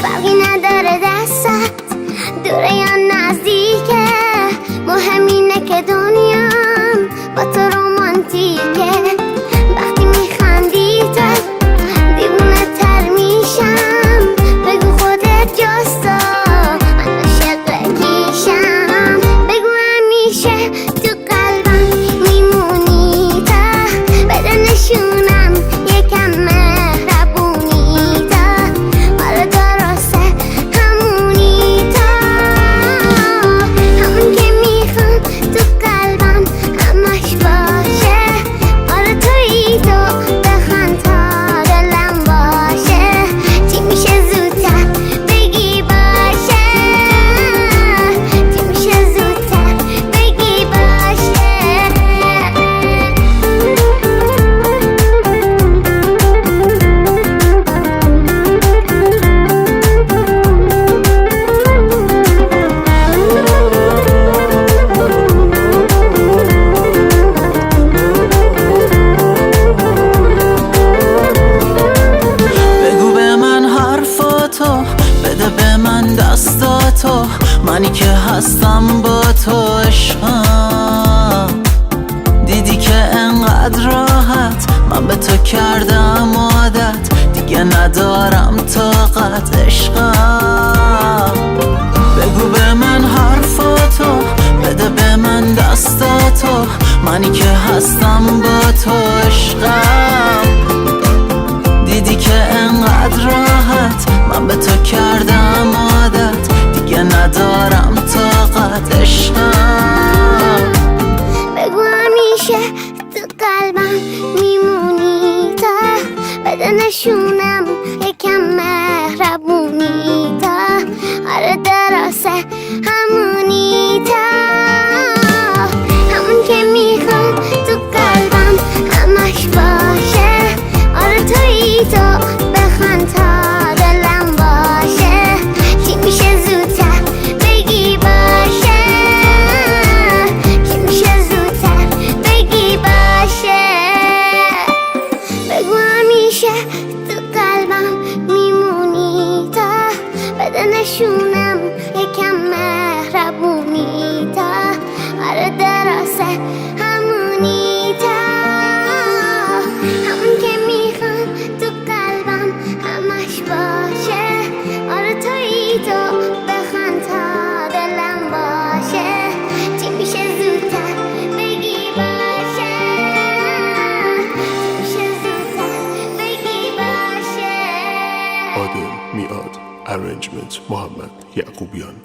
فرقی نداره دستت دوره یا نزدیکه، مهم اینه که دنیام با تو رومانتیکه. وقتی میخندی تو دیوونه تر میشم، بگو خودت جستا من عاشق کیشم. بگو همیشه تو قلبم میمونی تا بده نشونم یکم مهربونی تا آره درسته همونی تا همون که میخوام تو قلبم همش باشه. آره تویی تو بخند تا دلم باشه. چی میشه زودتر بگی باشه، چی میشه زودتر بگی باشه. بگو به من حرفاتو، بده به من دستاتو، منی که هستم با تو عشقم. دیدی که انقدر راحت من به تو کردم عادت، دیگه ندارم طاقت عشقم. بگو به من حرفاتو، بده به من دستاتو، منی که هستم با تو عشقم. دیدی که انقدر راحت من به تو کردم عادت، دیگه ندارم طاقت عشقم. بگو همیشه تو قلبم میمونی تا بده نشونم یکم مهربونی تا آره درسته همونی تا همون که میخوام تو قلبم همش باشه. آره تویی تو بخند تا دلم باشه. چی میشه زودتر بگی باشه، چی میشه زودتر بگی باشه. بگو همیشه تو قلبم میمونی تا بده نشونم یکم مهربونی تا آره درسته همونی تا همون که میخوام تو قلبم همش باشه. آره تویی تو بخند تا دلم باشه. چی میشه زودتر بگی باشه، چی میشه زودتر بگی باشه. عادل میاد. Arrangement محمد یعقوبیان.